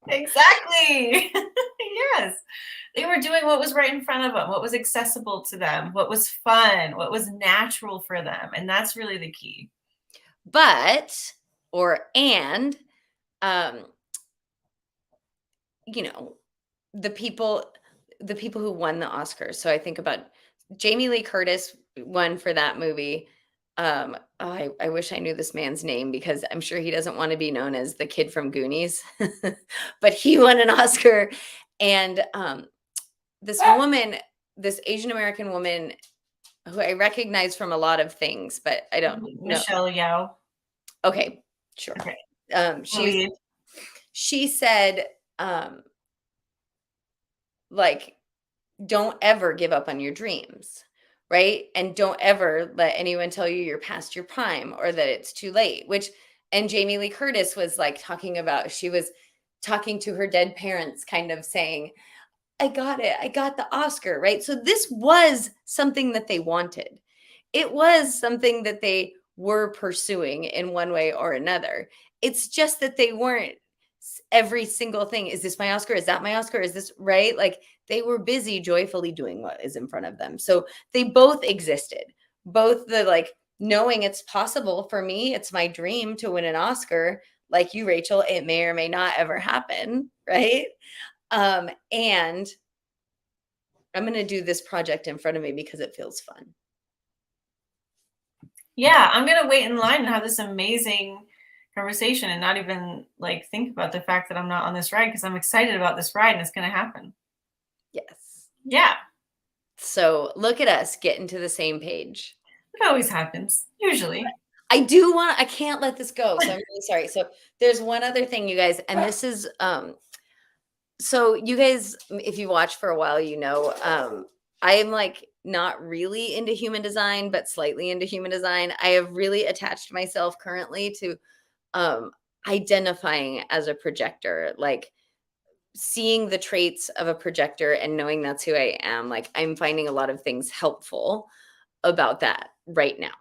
S2: Exactly. Yes. They were doing what was right in front of them, what was accessible to them, what was fun, what was natural for them. And that's really the key.
S1: But, and, the people who won the Oscars. So I think about Jamie Lee Curtis won for that movie. I wish I knew this man's name because I'm sure he doesn't want to be known as the kid from Goonies, but he won an Oscar. And this woman, this Asian American woman who I recognize from a lot of things, but I don't know.
S2: Michelle Yeoh.
S1: Okay, sure. Okay. She said, like, don't ever give up on your dreams, right? And don't ever let anyone tell you you're past your prime or that it's too late, and Jamie Lee Curtis was like she was talking to her dead parents, kind of saying, I got it. I got the Oscar, right? So this was something that they wanted. It was something that they were pursuing in one way or another. It's just that they weren't every single thing. Is this my Oscar? Is that my Oscar? Is this right? Like they were busy joyfully doing what is in front of them. So they both existed. Both the like knowing it's possible for me, it's my dream to win an Oscar. Like you, Rachel, it may or may not ever happen, right? And I'm going to do this project in front of me because it feels fun.
S2: Yeah, I'm going to wait in line and have this amazing conversation and not even like think about the fact that I'm not on this ride because I'm excited about this ride and it's going to happen.
S1: Yes.
S2: Yeah.
S1: So look at us getting to the same page.
S2: It always happens, usually.
S1: I can't let this go. So I'm really sorry. So there's one other thing, you guys, and this is, so you guys, if you watch for a while, I am like not really into human design, but slightly into human design. I have really attached myself currently to identifying as a projector, like seeing the traits of a projector and knowing that's who I am. Like I'm finding a lot of things helpful about that right now.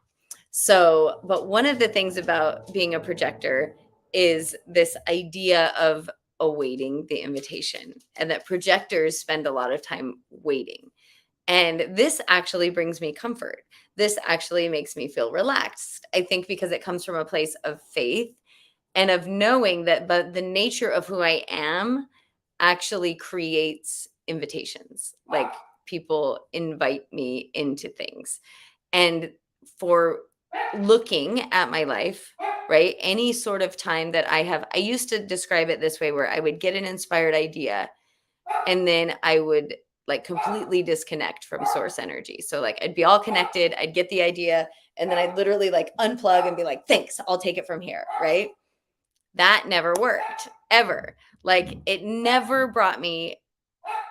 S1: So, but one of the things about being a projector is this idea of awaiting the invitation, and that projectors spend a lot of time waiting. And this actually brings me comfort. This actually makes me feel relaxed. I think because it comes from a place of faith and of knowing that, but the nature of who I am actually creates invitations. Like people invite me into things. And for looking at my life, right? Any sort of time that I used to describe it this way, where I would get an inspired idea and then I would like completely disconnect from source energy. So like I'd be all connected, I'd get the idea, and then I'd literally like unplug and be like, thanks, I'll take it from here, right? That never worked ever. Like it never brought me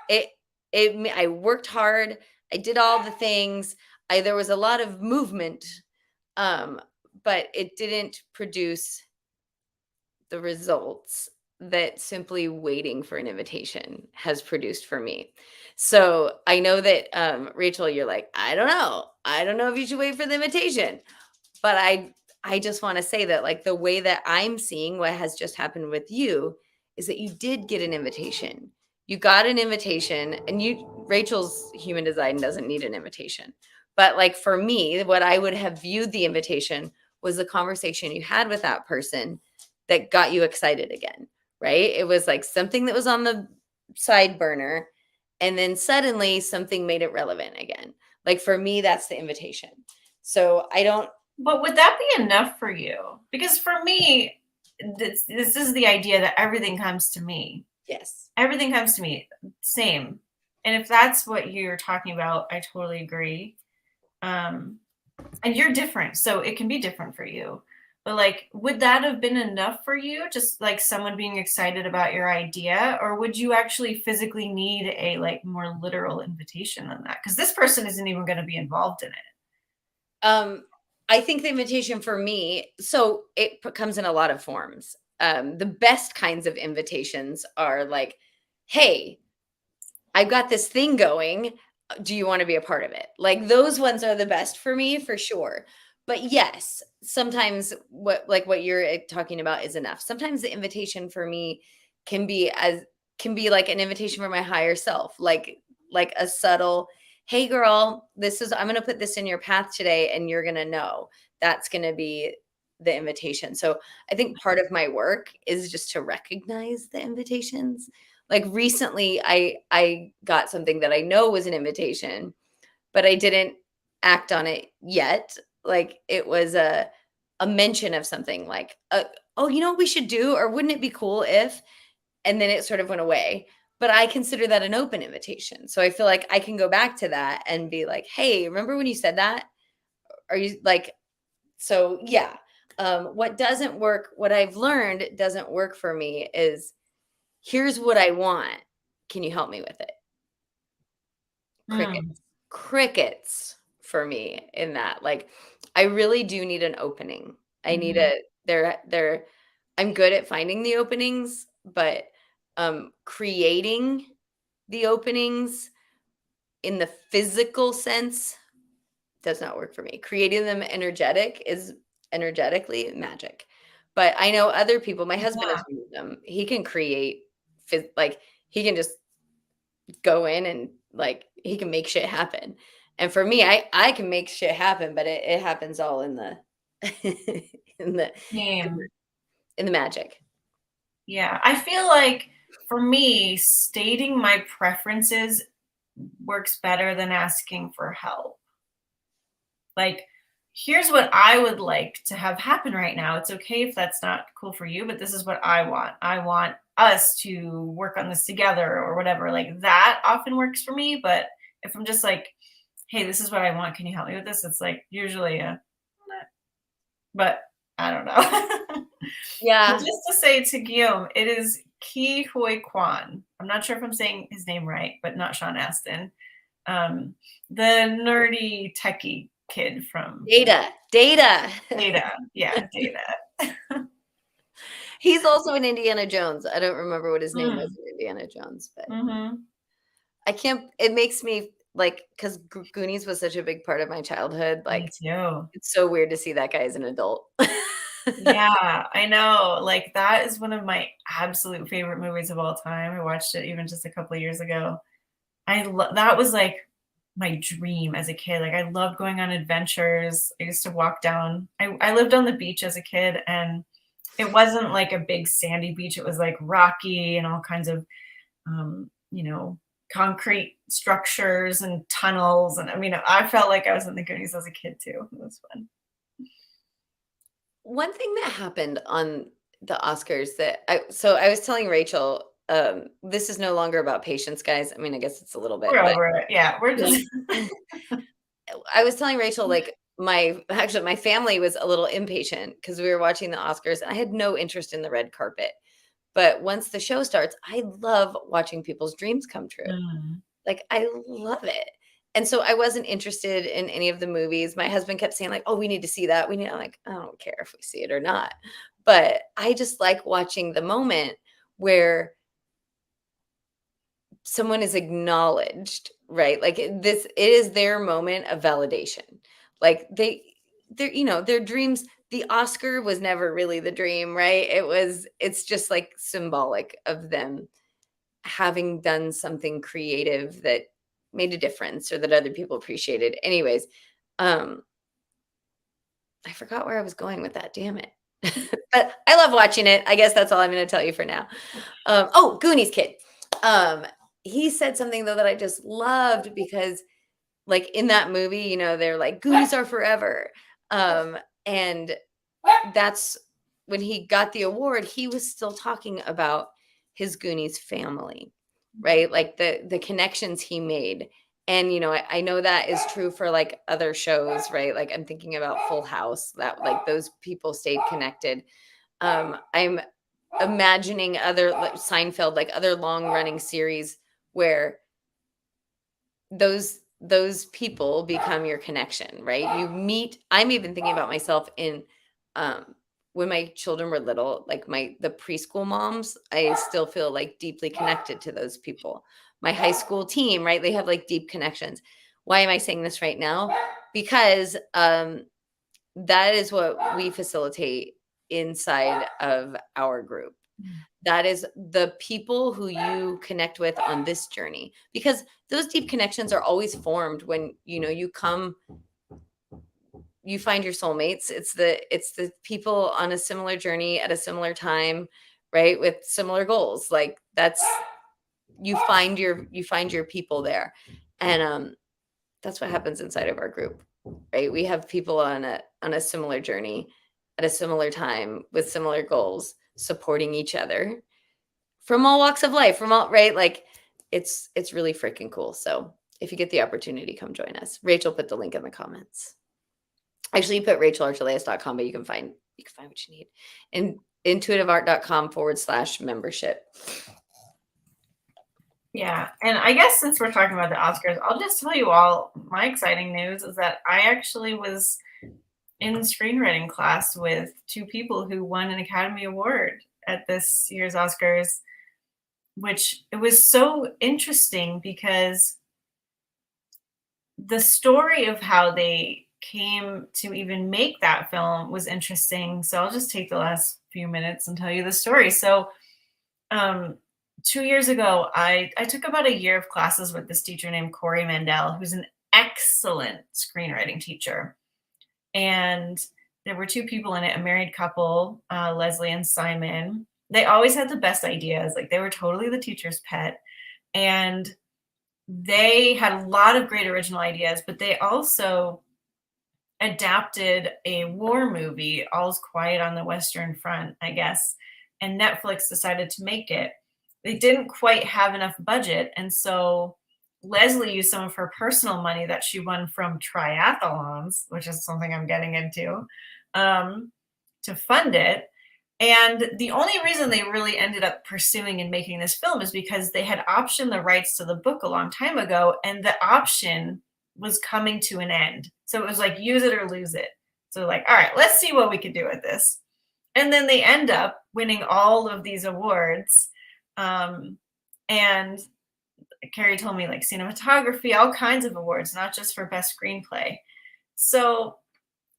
S1: it I worked hard, I did all the things. There was a lot of movement, but it didn't produce the results that simply waiting for an invitation has produced for me. So I know that Rachel, you're like, I don't know if you should wait for the invitation. But I just want to say that like the way that I'm seeing what has just happened with you is that you did get an invitation. You got an invitation, and Rachel's human design doesn't need an invitation. But like for me, what I would have viewed the invitation was the conversation you had with that person that got you excited again, right? It was like something that was on the side burner, and then suddenly something made it relevant again. Like for me, that's the invitation. So I don't.
S2: But would that be enough for you? Because for me, this is the idea that everything comes to me.
S1: Yes.
S2: Everything comes to me, same. And if that's what you're talking about, I totally agree. And you're different, so it can be different for you. But like, would that have been enough for you? Just like someone being excited about your idea, or would you actually physically need a like more literal invitation than that? Because this person isn't even going to be involved in it.
S1: I think the invitation for me, so it comes in a lot of forms. The best kinds of invitations are like, hey, I've got this thing going. Do you want to be a part of it? Like those ones are the best for me for sure. But yes, sometimes what you're talking about is enough. Sometimes the invitation for me can be like an invitation for my higher self, like a subtle, hey girl, I'm going to put this in your path today and you're going to know. That's going to be the invitation. So I think part of my work is just to recognize the invitations. Like recently I got something that I know was an invitation, but I didn't act on it yet. Like it was a mention of something like, oh, you know what we should do, or wouldn't it be cool if, and then it sort of went away. But I consider that an open invitation. So I feel like I can go back to that and be like, hey, remember when you said that? Are you like, so yeah. What I've learned doesn't work for me is, here's what I want. Can you help me with it?
S2: Mm.
S1: Crickets for me in that. Like, I really do need an opening. I need
S2: Mhm.
S1: a, there, I'm good at finding the openings, but creating the openings in the physical sense does not work for me. Creating them energetically magic. But I know other people, my husband
S2: Yeah.
S1: is one of them. He can create like he can just go in and like he can make shit happen. And for me, I can make shit happen, but it happens all in the in the
S2: Same.
S1: in the magic.
S2: Yeah. I feel like for me, stating my preferences works better than asking for help. Like, here's what I would like to have happen right now. It's okay if that's not cool for you, but this is what I want. I want us to work on this together or whatever. Like, that often works for me. But if I'm just like, hey, this is what I want, can you help me with this? It's like usually a, "Meh." But I don't know. But
S1: Yeah.
S2: just to say to Guillaume, it is Ki Hoi Kwan. I'm not sure if I'm saying his name right, but not Sean Astin. The nerdy techie kid from
S1: Data.
S2: Data. Yeah, Data.
S1: He's also in Indiana Jones. I don't remember what his name was
S2: Mm.
S1: in Indiana Jones, but
S2: Mm-hmm.
S1: I can't, it makes me like, because Goonies was such a big part of my childhood.
S2: Me
S1: Like,
S2: too.
S1: it's so weird to see that guy as an adult.
S2: Yeah, I know. Like, that is one of my absolute favorite movies of all time. I watched it even just a couple of years ago. That was like my dream as a kid. Like, I loved going on adventures. I used to walk down. I lived on the beach as a kid, and it wasn't like a big sandy beach. It was like rocky and all kinds of, you know, concrete structures and tunnels. And I mean, I felt like I was in the Goonies as a kid too. It was fun.
S1: One thing that happened on the Oscars that I was telling Rachel, this is no longer about patience, guys. I mean, I guess it's a little bit,
S2: We're
S1: but
S2: over it. Yeah, we're just.
S1: I was telling Rachel, like, my family was a little impatient because we were watching the Oscars and I had no interest in the red carpet. But once the show starts, I love watching people's dreams come true.
S2: Mm.
S1: Like, I love it. And so I wasn't interested in any of the movies. My husband kept saying, like, "Oh, we need to see that. We need," I'm like, "I don't care if we see it or not." But I just like watching the moment where someone is acknowledged, right? Like, it is their moment of validation. Like, their dreams, the Oscar was never really the dream, right? It's just like symbolic of them having done something creative that made a difference or that other people appreciated. Anyways, um, I forgot where I was going with that, damn it. But I love watching it. I guess that's all I'm gonna tell you for now. Oh, Goonies kid. Um, he said something though that I just loved because, like, in that movie, they're like, "Goonies are forever." And that's when he got the award, he was still talking about his Goonies family, right? Like the connections he made. And I know that is true for like other shows, right? Like I'm thinking about Full House, that like those people stayed connected. I'm imagining other like Seinfeld, like other long running series where those people become your connection, right? You meet, I'm even thinking about myself in when my children were little, like the preschool moms, I still feel like deeply connected to those people. My high school team, right? They have like deep connections. Why am I saying this right now? Because that is what we facilitate inside of our group. That is the people who you connect with on this journey, because those deep connections are always formed when you find your soulmates. It's the people on a similar journey at a similar time, right, with similar goals. Like that's you find your people there. And that's what happens inside of our group, right? We have people on a similar journey at a similar time with similar goals, supporting each other from all walks of life, from all, right? Like it's really freaking cool. So if you get the opportunity, come join us. Rachel put the link in the comments. Actually, you put rachelarchelaus.com, but you can find what you need. And intuitiveart.com/membership.
S2: Yeah, and I guess since we're talking about the Oscars, I'll just tell you all my exciting news is that I actually was in screenwriting class with two people who won an Academy Award at this year's Oscars, which it was so interesting because the story of how they came to even make that film was interesting. So I'll just take the last few minutes and tell you the story. So, 2 years ago, I took about a year of classes with this teacher named Corey Mandel, who's an excellent screenwriting teacher. And there were two people in it, a married couple, Leslie and Simon. They always had the best ideas. Like they were totally the teacher's pet. And they had a lot of great original ideas, but they also adapted a war movie, All's Quiet on the Western Front, I guess, and Netflix decided to make it. They didn't quite have enough budget, and so Leslie used some of her personal money that she won from triathlons, which is something I'm getting into, to fund it. And the only reason they really ended up pursuing and making this film is because they had optioned the rights to the book a long time ago, and the option was coming to an end. So it was like use it or lose it. So like, all right, let's see what we can do with this. And then they end up winning all of these awards. And Carrie told me like cinematography, all kinds of awards, not just for best screenplay. So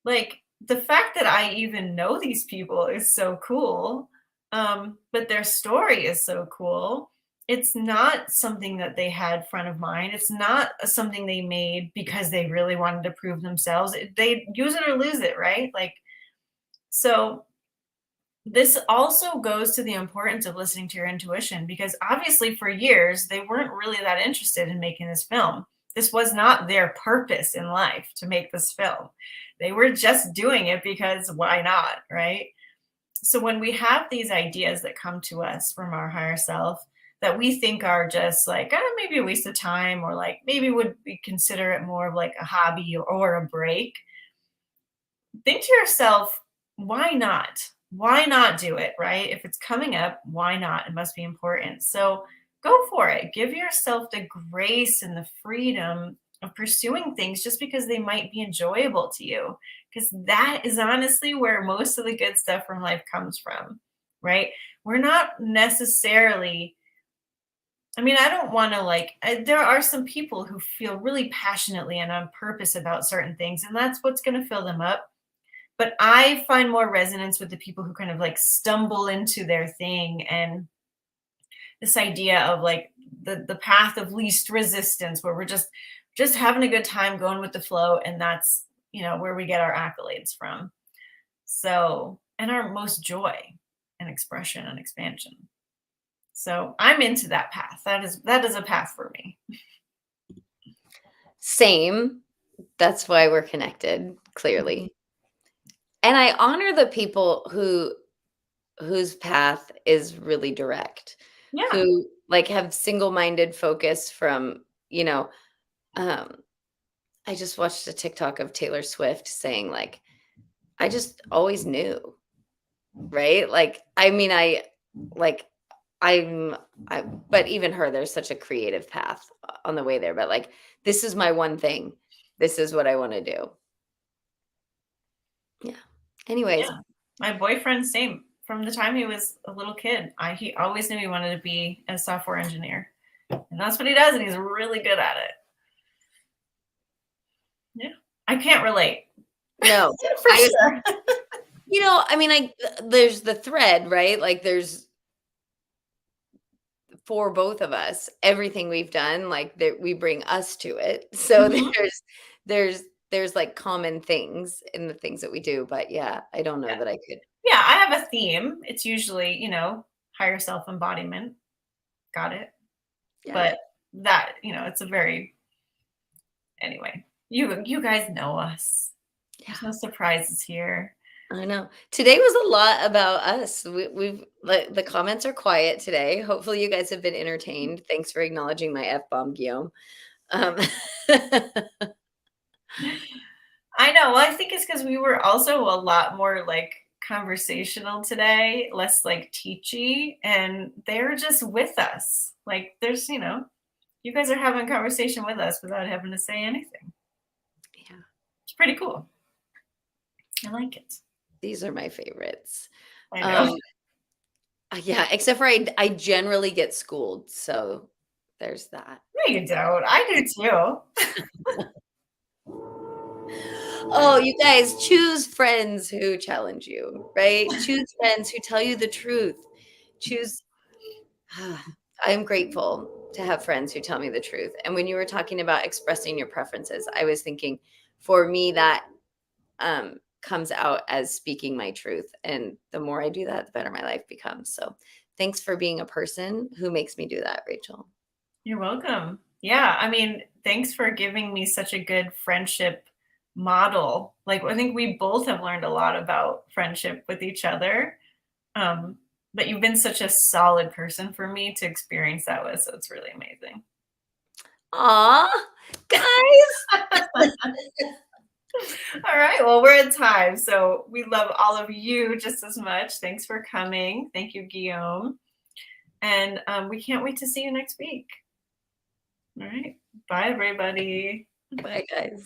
S2: like the fact that I even know these people is so cool. But their story is so cool. It's not something that they had front of mind. It's not something they made because they really wanted to prove themselves. They use it or lose it, right? Like, so this also goes to the importance of listening to your intuition, because obviously for years they weren't really that interested in making this film. This was not their purpose in life to make this film. They were just doing it because why not, right? So when we have these ideas that come to us from our higher self that we think are just like maybe a waste of time, or like maybe would we consider it more of like a hobby or a break, think to yourself, why not? Why not do it, right? If it's coming up, why not? It must be important. So go for it. Give yourself the grace and the freedom of pursuing things just because they might be enjoyable to you. Because that is honestly where most of the good stuff from life comes from, right? We're not necessarily, I mean, I don't want to like, there are some people who feel really passionately and on purpose about certain things, and that's what's going to fill them up. But I find more resonance with the people who kind of like stumble into their thing, and this idea of like the path of least resistance, where we're just having a good time going with the flow, and that's, you know, where we get our accolades from. So, and our most joy and expression and expansion. So I'm into that path. That is a path for me.
S1: Same. That's why we're connected, clearly. And I honor the people whose path is really direct,
S2: Yeah.
S1: who like have single-minded focus from, I just watched a TikTok of Taylor Swift saying like, I just always knew, right? Like, I mean, like I'm I but even her, there's such a creative path on the way there, but like this is my one thing. This is what I want to do. Yeah. Anyways,
S2: Yeah. My boyfriend, same. From the time he was a little kid, he always knew he wanted to be a software engineer. And that's what he does, and he's really good at it. Yeah. I can't relate.
S1: no.
S2: For sure.
S1: I mean, there's the thread, right? Like there's for both of us, everything we've done, like that we bring us to it. So
S2: Mhm.
S1: there's like common things in the things that we do. But yeah, I don't know
S2: Yeah.
S1: that I could.
S2: Yeah, I have a theme. It's usually, higher self embodiment. Got it.
S1: Yeah.
S2: But that, it's a very, anyway. You guys know us.
S1: Yeah.
S2: There's no surprises here.
S1: I know. Today was a lot about us. We've like the comments are quiet today. Hopefully you guys have been entertained. Thanks for acknowledging my F-bomb, Guillaume. Um,
S2: I know. Well, I think it's because we were also a lot more like conversational today, less like teachy, and they're just with us. Like there's, you guys are having a conversation with us without having to say anything.
S1: yeah,
S2: It's pretty cool. I like it.
S1: these are my favorites.
S2: I know.
S1: Yeah, except for I generally get schooled, so there's that.
S2: No, you don't. I do too.
S1: Oh, you guys choose friends who challenge you, right? Choose friends who tell you the truth. Choose I'm grateful to have friends who tell me the truth. And when you were talking about expressing your preferences, I was thinking for me that comes out as speaking my truth. And the more I do that, the better my life becomes. So thanks for being a person who makes me do that, Rachel.
S2: You're welcome. Yeah, I mean, thanks for giving me such a good friendship model. Like, I think we both have learned a lot about friendship with each other. Um, but you've been such a solid person for me to experience that with, so it's really amazing.
S1: Aw, guys.
S2: All right, well, we're at time, so we love all of you just as much. Thanks for coming. Thank you, Guillaume. And we can't wait to see you next week. All right. Bye, everybody.
S1: Bye, guys.